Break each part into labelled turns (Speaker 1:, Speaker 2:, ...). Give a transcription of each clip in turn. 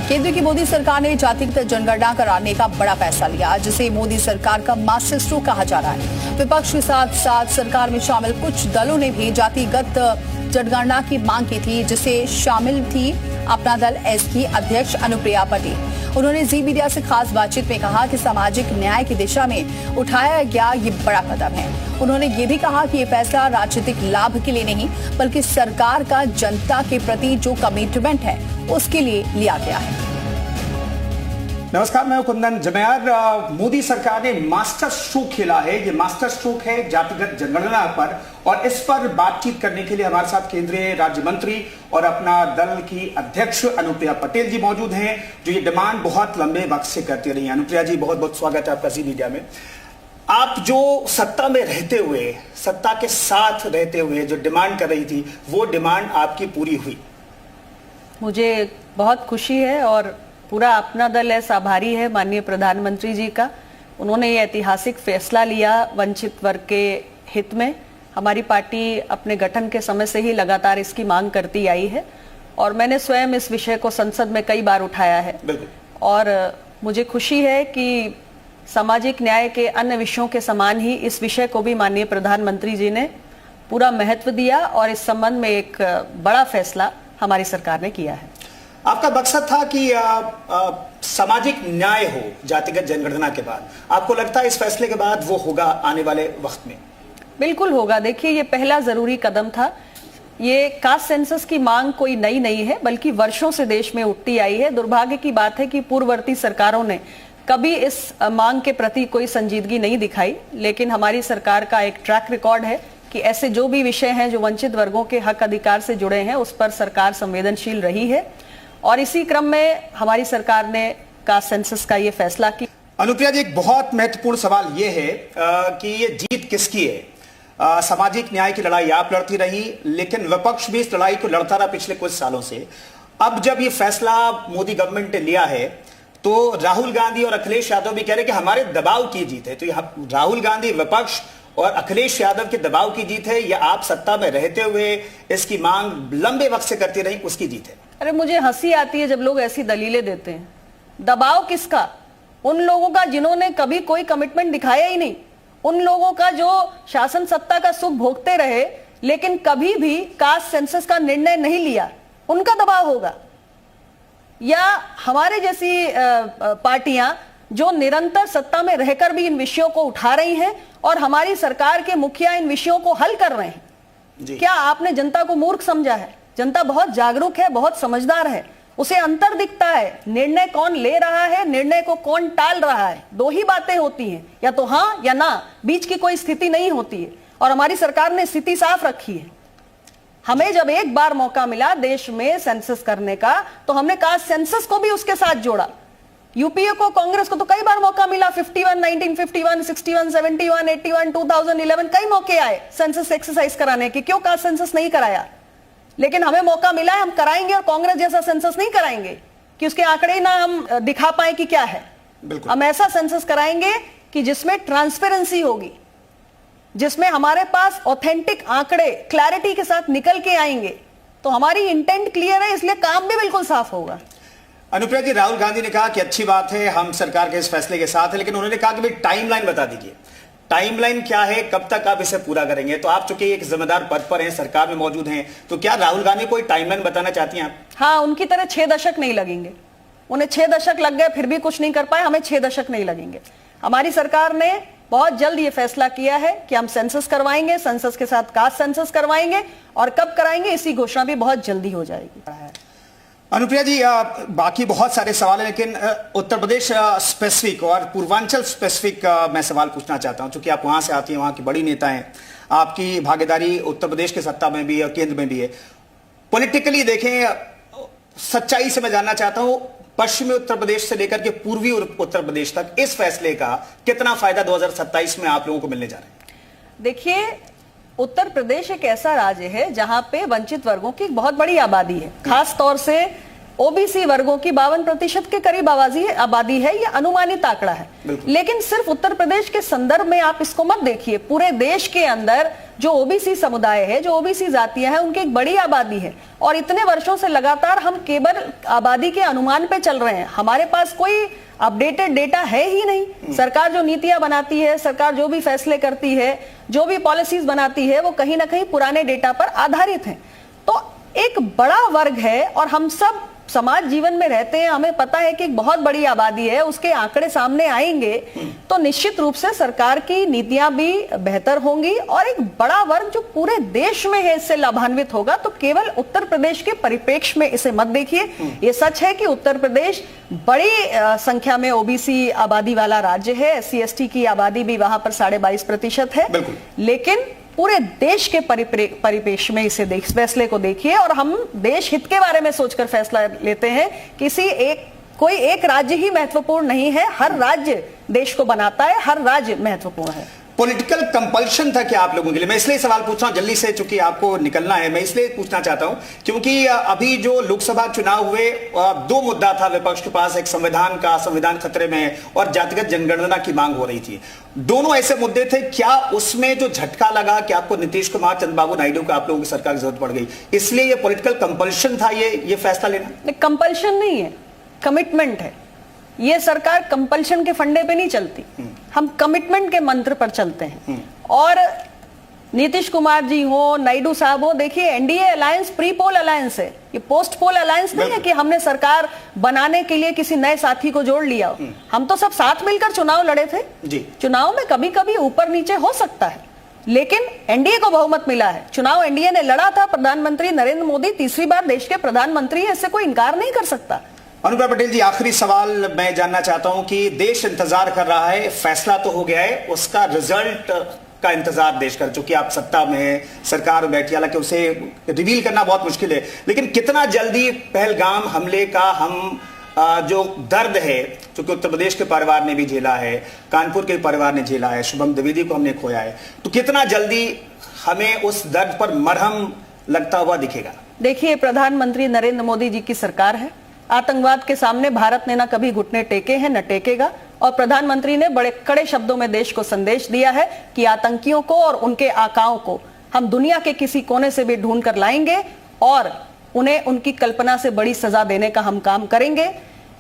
Speaker 1: केंद्र की मोदी सरकार ने जातिगत जनगणना कराने का बड़ा फैसला लिया, जिसे मोदी सरकार का मास्टर स्ट्रोक कहा जा रहा है। विपक्ष के साथ साथ सरकार में शामिल कुछ दलों ने भी जातिगत जनगणना की मांग की थी, जिसे शामिल थी अपना दल एस की अध्यक्ष अनुप्रिया पटेल। उन्होंने जी मीडिया से खास बातचीत में कहा कि सामाजिक न्याय की दिशा में उठाया गया ये बड़ा कदम है। उन्होंने ये भी कहा कि ये फैसला राजनीतिक लाभ के लिए नहीं, बल्कि सरकार का जनता के प्रति जो कमिटमेंट है उसके लिए लिया गया है।
Speaker 2: नमस्कार, मैं कुंदन जमयार। मोदी सरकार ने मास्टर स्ट्रोक खेला है। ये मास्टर स्ट्रोक है जातिगत जनगणना पर, और इस पर बातचीत करने के लिए हमारे साथ केंद्रीय राज्य मंत्री और अपना दल की अध्यक्ष अनुप्रिया पटेल जी मौजूद हैं, जो ये डिमांड बहुत लंबे वक्त से करती रही हैं। अनुप्रिया जी, बहुत बहुत स्वागत है आपका जी मीडिया में। आप जो सत्ता में रहते हुए, सत्ता के साथ रहते हुए जो डिमांड कर रही थी, वो डिमांड आपकी पूरी हुई?
Speaker 3: मुझे बहुत खुशी है और पूरा अपना दल ऐसा आभारी है माननीय प्रधानमंत्री जी का। उन्होंने ये ऐतिहासिक फैसला लिया वंचित वर्ग के हित में। हमारी पार्टी अपने गठन के समय से ही लगातार इसकी मांग करती आई है और मैंने स्वयं इस विषय को संसद में कई बार उठाया है। और मुझे खुशी है कि सामाजिक न्याय के अन्य विषयों के समान ही इस विषय को भी माननीय प्रधानमंत्री जी ने पूरा महत्व दिया और इस संबंध में एक बड़ा फैसला हमारी सरकार ने किया है।
Speaker 2: आपका मकसद था कि सामाजिक न्याय हो जातिगत जनगणना के बाद। आपको लगता है इस फैसले के बाद वो होगा आने वाले वक्त में?
Speaker 3: बिल्कुल होगा। देखिए, ये पहला जरूरी कदम था। ये कास्ट सेंसस की मांग कोई नई नहीं है, बल्कि वर्षों से देश में उठती आई है। दुर्भाग्य की बात है कि पूर्ववर्ती सरकारों ने कभी इस मांग के प्रति कोई संजीदगी नहीं दिखाई, लेकिन हमारी सरकार का एक ट्रैक रिकॉर्ड है कि ऐसे जो भी विषय हैं जो वंचित वर्गों के हक अधिकार से जुड़े हैं, उस पर सरकार संवेदनशील रही है और इसी क्रम में हमारी सरकार ने कास्ट सेंसस का ये फैसला किया।
Speaker 2: अनुप्रिया जी, एक बहुत महत्वपूर्ण सवाल ये है कि ये जीत किसकी है? सामाजिक न्याय की लड़ाई आप लड़ती रही, लेकिन विपक्ष भी इस लड़ाई को लड़ता रहा पिछले कुछ सालों से। अब जब ये फैसला मोदी गवर्नमेंट ने लिया है, तो राहुल गांधी और अखिलेश यादव भी कह रहे हैं कि हमारे दबाव की जीत है। तो राहुल गांधी, विपक्ष और अखिलेश यादव के दबाव की जीत है, या आप सत्ता में रहते हुए इसकी मांग लंबे वक्त से करती रही, उसकी जीत है?
Speaker 3: अरे, मुझे हंसी आती है जब लोग ऐसी दलीलें देते हैं। दबाव किसका? उन लोगों का जिन्होंने कभी कोई कमिटमेंट दिखाया ही नहीं, उन लोगों का जो शासन सत्ता का सुख भोगते रहे लेकिन कभी भी कास्ट सेंसस का निर्णय नहीं लिया, उनका दबाव होगा? या हमारे जैसी पार्टियां जो निरंतर सत्ता में रहकर भी इन विषयों को उठा रही हैं और हमारी सरकार के मुखिया इन विषयों को हल कर रहे हैं? क्या आपने जनता को मूर्ख समझा है? जनता बहुत जागरूक है, बहुत समझदार है, उसे अंतर दिखता है। निर्णय कौन ले रहा है, निर्णय को कौन टाल रहा है, दो ही बातें होती हैं, या तो हाँ या ना, बीच की कोई स्थिति नहीं होती है। और हमारी सरकार ने स्थिति साफ रखी है। हमें जब एक बार मौका मिला देश में सेंसस करने का, तो हमने कास्ट सेंसस को भी उसके साथ जोड़ा। यूपीए को, कांग्रेस को तो कई बार मौका मिला, 51, 1951, 61, 71, 81, 2011, कई मौके आए सेंसस एक्सरसाइज कराने के। क्यों कास्ट सेंसस नहीं कराया? लेकिन हमें मौका मिला है, हम कराएंगे। और कांग्रेस जैसा सेंसस नहीं कराएंगे कि उसके आंकड़े ना हम दिखा पाए कि क्या है। हम ऐसा सेंसस कराएंगे कि जिसमें ट्रांसपेरेंसी होगी, जिसमें हमारे पास ऑथेंटिक आंकड़े क्लैरिटी के साथ निकल के आएंगे। तो हमारी इंटेंट क्लियर है, इसलिए काम भी बिल्कुल साफ होगा।
Speaker 2: अनुप्रिया जी, राहुल गांधी ने कहा कि अच्छी बात है, हम सरकार के इस फैसले के साथ है, लेकिन उन्होंने कहा कि भाई टाइमलाइन बता दीजिए। टाइमलाइन क्या है, कब तक आप इसे पूरा करेंगे? तो आप चूंकि एक जिम्मेदार पद पर हैं, सरकार में मौजूद हैं, तो क्या राहुल गांधी कोई टाइमलाइन बताना चाहती हैं आप?
Speaker 3: हाँ, उनकी तरह 6 दशक नहीं लगेंगे। उन्हें 6 दशक लग गए फिर भी कुछ नहीं कर पाए, हमें 6 दशक नहीं लगेंगे। हमारी सरकार ने बहुत जल्द ये फैसला किया है कि हम सेंसस करवाएंगे, सेंसस के साथ कास्ट सेंसस करवाएंगे, और कब कराएंगे इसकी घोषणा भी बहुत जल्दी हो जाएगी।
Speaker 2: अनुप्रिया जी, बाकी बहुत सारे सवाल हैं, लेकिन उत्तर प्रदेश स्पेसिफिक और पूर्वांचल स्पेसिफिक मैं सवाल पूछना चाहता हूं, क्योंकि आप वहां से आती हैं, वहां की बड़ी नेता हैं, आपकी भागीदारी उत्तर प्रदेश के सत्ता में भी और केंद्र में भी है। पॉलिटिकली देखें, सच्चाई से मैं जानना चाहता हूं, पश्चिमी उत्तर प्रदेश से लेकर के पूर्वी उत्तर प्रदेश तक इस फैसले का कितना फायदा 2027 में आप लोगों को मिलने जा रहा है?
Speaker 3: देखिए, उत्तर प्रदेश एक ऐसा राज्य है जहां पे वंचित वर्गों की बहुत बड़ी आबादी है। खास तौर से ओबीसी वर्गों की 52% के करीब आबादी है, ये अनुमानित आंकड़ा है। लेकिन सिर्फ उत्तर प्रदेश के संदर्भ में आप इसको मत देखिए, पूरे देश के अंदर जो ओबीसी समुदाय है, जो ओबीसी जातियां हैं, उनकी एक बड़ी आबादी है। और इतने वर्षों से लगातार हम केवल आबादी के अनुमान पे चल रहे हैं, हमारे पास कोई अपडेटेड डेटा है ही नहीं। सरकार जो नीतियां बनाती है, सरकार जो भी फैसले करती है, जो भी पॉलिसीज बनाती है, वो कहीं ना कहीं पुराने डेटा पर आधारित है। तो एक बड़ा वर्ग है और हम सब समाज जीवन में रहते हैं, हमें पता है कि एक बहुत बड़ी आबादी है, उसके आंकड़े सामने आएंगे तो निश्चित रूप से सरकार की नीतियां भी बेहतर होंगी और एक बड़ा वर्ग जो पूरे देश में है इससे लाभान्वित होगा। तो केवल उत्तर प्रदेश के परिप्रेक्ष्य में इसे मत देखिए। ये सच है कि उत्तर प्रदेश बड़ी संख्या में ओबीसी आबादी वाला राज्य है, SC ST की आबादी भी वहां पर 22.5% है, लेकिन पूरे देश के परिपेक्ष में इसे फैसले को देखिए और हम देश हित के बारे में सोचकर फैसला लेते हैं। कोई एक राज्य ही महत्वपूर्ण नहीं है, हर राज्य देश को बनाता है, हर राज्य महत्वपूर्ण है।
Speaker 2: पॉलिटिकल कंपल्शन था क्या आप लोगों के लिए? मैं इसलिए सवाल पूछ रहा हूं जल्दी से, चूंकि आपको निकलना है, मैं इसलिए पूछना चाहता हूं क्योंकि अभी जो लोकसभा चुनाव हुए, दो मुद्दा था विपक्ष के पास, एक संविधान खतरे में है और जातिगत जनगणना की मांग हो रही थी। दोनों ऐसे मुद्दे थे, क्या उसमें जो झटका लगा कि आपको नीतीश कुमार, चंद्रबाबू नायडू को आप लोगों की सरकार की जरूरत पड़ गई, इसलिए ये पॉलिटिकल कंपल्शन था ये फैसला लेना?
Speaker 3: कंपल्शन नहीं है, कमिटमेंट है। ये सरकार कंपल्शन के फंडे पे नहीं चलती, हम कमिटमेंट के मंत्र पर चलते हैं। और नीतीश कुमार जी हो, नायडू साहब हो, देखिए NDA alliance pre poll alliance है, ये पोस्ट पोल अलायंस नहीं है कि हमने सरकार बनाने के लिए किसी नए साथी को जोड़ लिया। हम तो सब साथ मिलकर चुनाव लड़े थे जी। चुनाव में कभी कभी ऊपर नीचे हो सकता है, लेकिन एनडीए को बहुमत मिला है। चुनाव एनडीए ने लड़ा था, प्रधानमंत्री नरेंद्र मोदी तीसरी बार देश के प्रधानमंत्री है, इससे कोई इंकार नहीं कर सकता।
Speaker 2: अनुप्रिया पटेल जी, आखिरी सवाल मैं जानना चाहता हूं कि देश इंतजार कर रहा है, फैसला तो हो गया है, उसका रिजल्ट का इंतजार देश कर, चूंकि आप सत्ता में है, सरकार में बैठी, हालांकि उसे रिवील करना बहुत मुश्किल है, लेकिन कितना जल्दी पहलगाम हमले का हम जो दर्द है, चूंकि उत्तर प्रदेश के परिवार ने भी झेला है, कानपुर के परिवार ने झेला है, शुभम द्विवेदी को हमने खोया है, तो कितना जल्दी हमें उस दर्द पर मरहम लगता हुआ दिखेगा?
Speaker 3: देखिए, प्रधानमंत्री नरेंद्र मोदी जी की सरकार है, आतंकवाद के सामने भारत ने ना कभी घुटने टेके हैं न टेकेगा, और प्रधानमंत्री ने बड़े कड़े शब्दों में देश को संदेश दिया है कि आतंकियों को और उनके आकाओं को हम दुनिया के किसी कोने से भी ढूंढ कर लाएंगे और उन्हें उनकी कल्पना से बड़ी सजा देने का हम काम करेंगे।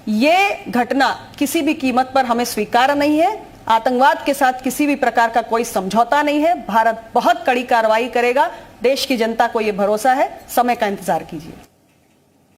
Speaker 3: ये घटना किसी भी कीमत पर हमें स्वीकार नहीं है, आतंकवाद के साथ किसी भी प्रकार का कोई समझौता नहीं है, भारत बहुत कड़ी कार्रवाई करेगा, देश की जनता को यह भरोसा है, समय का इंतजार कीजिए।